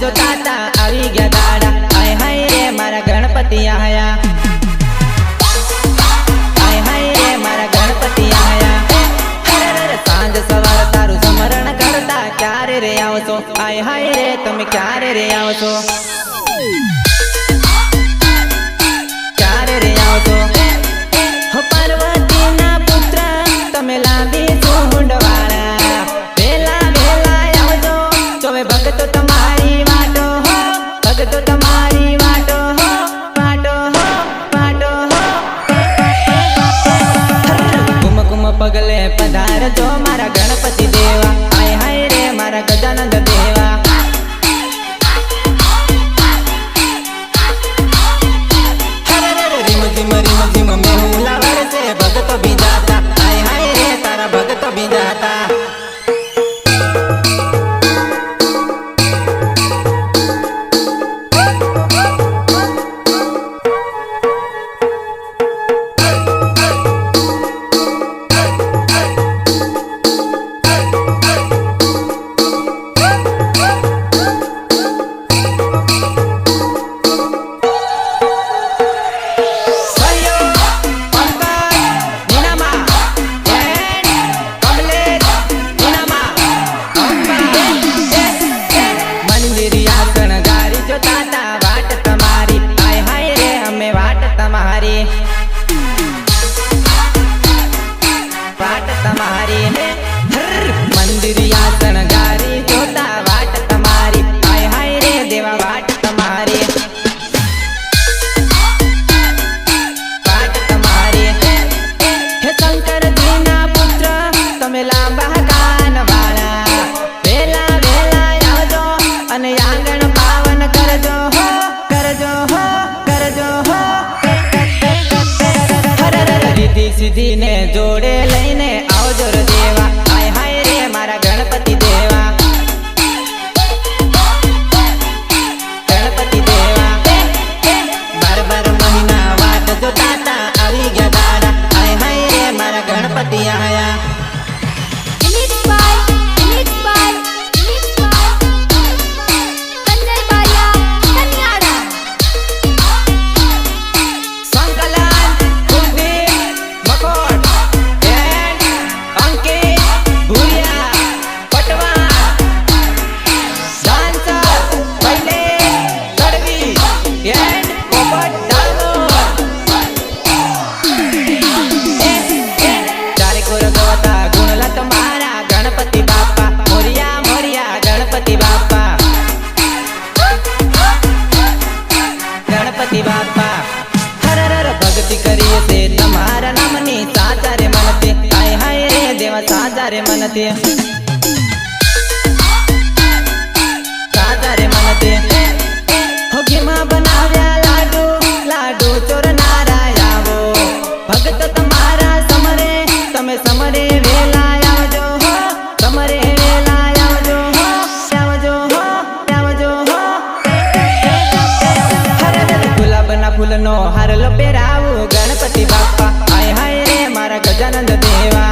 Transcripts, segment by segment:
जो ताता आवी गया दाड़ा। आय हाय रे मारा गणपति आया, आय हाय रे मारा गणपति आया। सांज सवार तारू समरण करता क्यारे रे आवशो। आय हाय रे तमे क्यारे रे आवशो, क्यारे रे आवशो। हो पार्वती ना पुत्र तमे लांबी चूंडवाड़ा, वेला वेला आवजो तोवे भगतो तमारी वाटो हो, भगतो तमारी वाटो हो, वाटो हो, वाटो हो। कुम कुम पगले पधार जो मारा गणपति देवा। आय हाय रे मारा गजानन देवा। रिम झिम मेहुला वरसे भगतो भी जाता। आय हाय रे तारा भगतो भी जाता। वाट तमारी मंदिरिया शणगारी जोता वाट तमारी। आय हाय रे देवा वाट तमारी, वाट तमारी। हे शंकर जी ना पुत्र तमे लांबा कान वाला, वेला वेला आवजो अने आंगण पावन करजो हो, करजो हो, करजो हो। रिद्धि सिद्धि ने जोड़े लईने आवजो रे देवा। आय हाय रे मारा गणपति देवा, गणपति देवा। बार बार महीना वाट जो ताता आवी गया दाड़ा। आय हाय रे मारा गणपति आया। गणपति बापा हर हर भक्ति करिए से तुम्हारा नामनी साचा रे मनते। आय हाय रे देवा साचा रे मनते, साचा रे मनते। हो घीमा बनाव्या लाडू, लाडू चोर नारा आवो, भगत तुम्हारा समरे तमे समरे वेला आवजो हो, समरे वेला आवजो हो, आवजो हो, आवजो हो। फूलनो हारलो पेरावू गणपति बापा। आय हाय रे मारा गजानन देवा,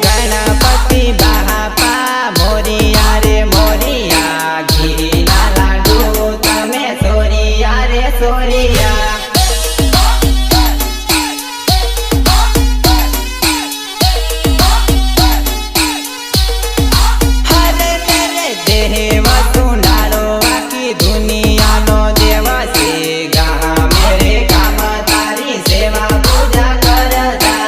ગણપતિ બાપા મોરિયા રે મોરિયા, ઘીના લાડુ તમે સોરિયા રે સોરિયા. દેવ સુંડાળો આખી દુનિયાનો દેવ છે, ગામે રે ગામ તારી સેવા પૂજા કરતા.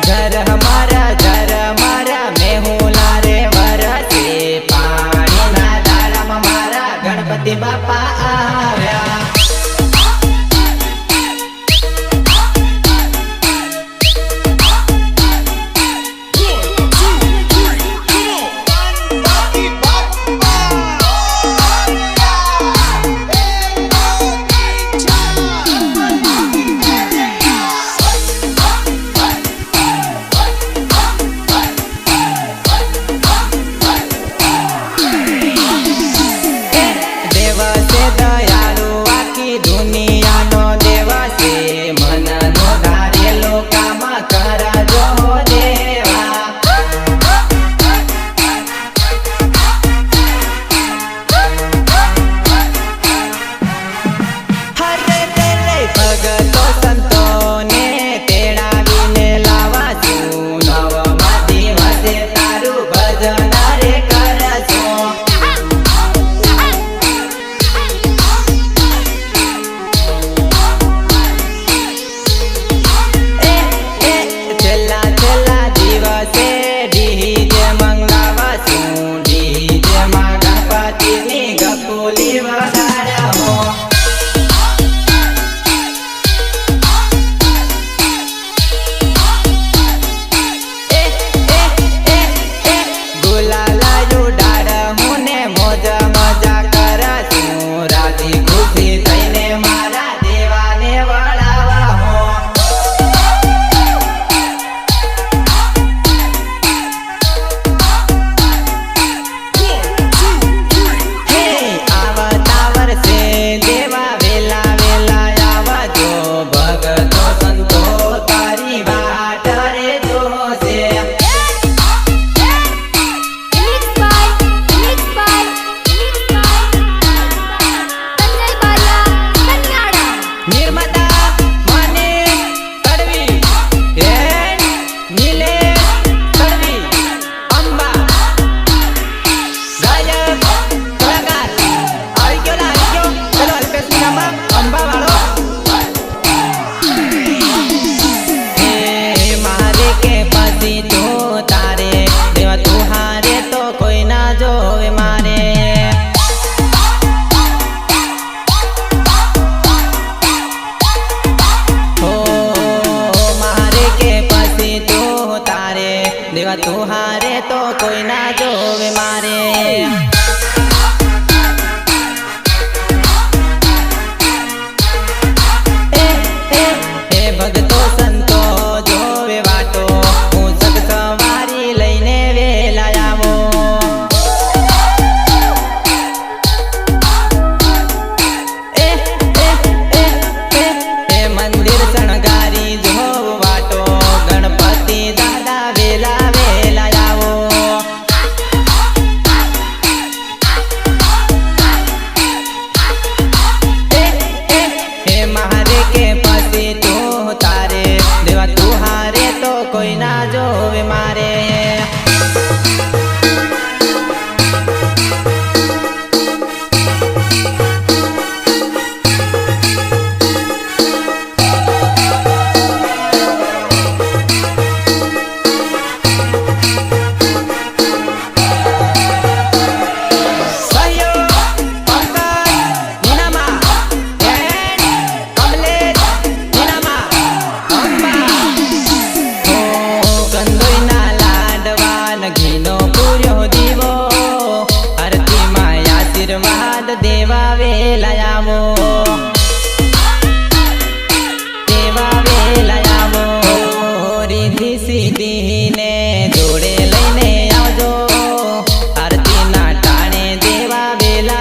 જર મારા મેહુલા રે વરસે, પાણીના દાડામાં મારા ગણપતિ બાપા આવ્યા. દુનિયાનો દેવ છે, મનનો ધારેલો કામ કરજો દેવા. હરે રે ભગતો સંતોને તેડાવીને લાવા છું, નવમા દિવસે તારું ભજન રે કરશું. ડીજે મંગાવા છું, ડીજેમાં ગણપતિની ગપુલી વગાડો. ગુલાલા ઉડાડ હું ને મોજ મજા કરશું, રાજી ખુશી થઈને મારા દેવાને વળાવા હો. દેવા વેલા વેલા આવજો, ભગતો સંતો તારી વાટ રે જોશે. નિર્મતા માને તડવી, નીલે તડવી, અંબા ગાયક કલાકાર આવી ગયો. ચલો અલ્પેશની નામાં અંબા વાળો. મારે કે પછી તો તારે દેવા તું હારે તો કોઈ ના જોવે મારે. મારે કે પછી તો તારે દેવા તું હારે તો કોઈ ના જોવે મારે. ભગતો સંતો જોવે વાટો, હું સગ સવારી લઈને વેલા આવો. મંદિર શણગારી જોવ વાટો, ગણપતિ દાદા વેલા વેલા આવો. મારે કે પછી તું તારે દેવા તું હારે તો કોઈ ના જોવે મારે. સીધીને જોડે લઈને આવજો, આરતીના ટાણે દેવા વેલા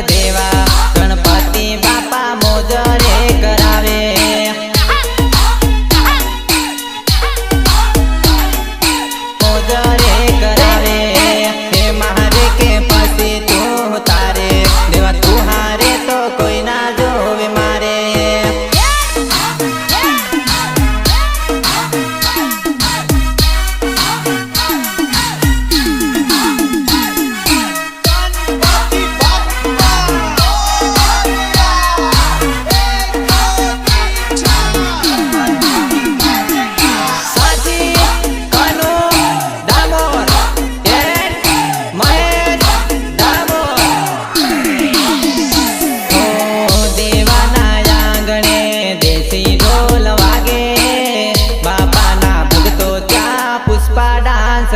દેવા ગણપતિ બાપા મોજ રે કરાવે મોજ રે કરાવે હે મારે કે પછી તું તારે દેવા તું હારે તો કોઈ ના જોવે મારે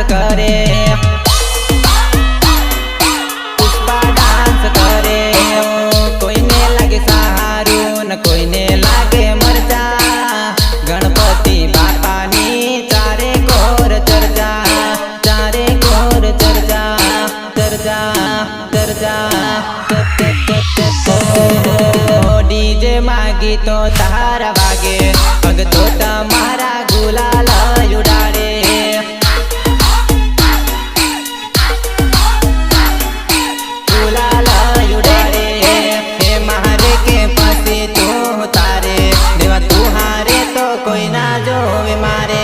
કરે પુષ્પા ડાન્સ કરે કોઈને લાગે સારું ને કોઈને લાગે મરચા ગણપતિ બાપાની ચારે કોર ચર્ચા ચારે કોર ચર્ચા ચર્ચા ચર્ચા ડીજે માગી તો તારા વાગે ભગતો તમારા ગુલાલ ઉડાડે કોઈ ના જોવે મારે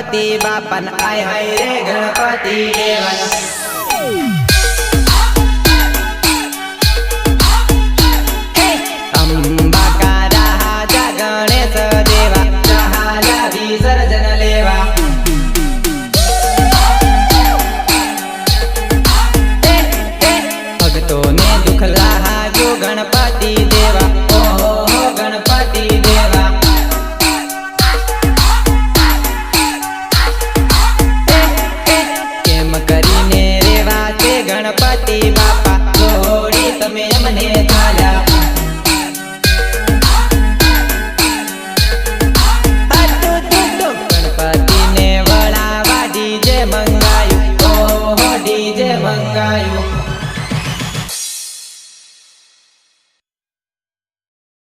ગણપતિ બાપન આય હાય રે ગણપતિ દેવન અંબાકારા હાજા ગણેશ દેવા જહાલા વિસર્જન લેવા ભક્તોને દુઃખ લાગ્યો ગણપતિ દેવા ઓહો ગણપતિ દેવા કેમ કરીને રેવા તે ગણપતિ બાપા થોડી તમે અમને ચાલ્યા ગણપતિને વળાવા ડીજે મંગાયું ઓહો ડીજે મંગાયું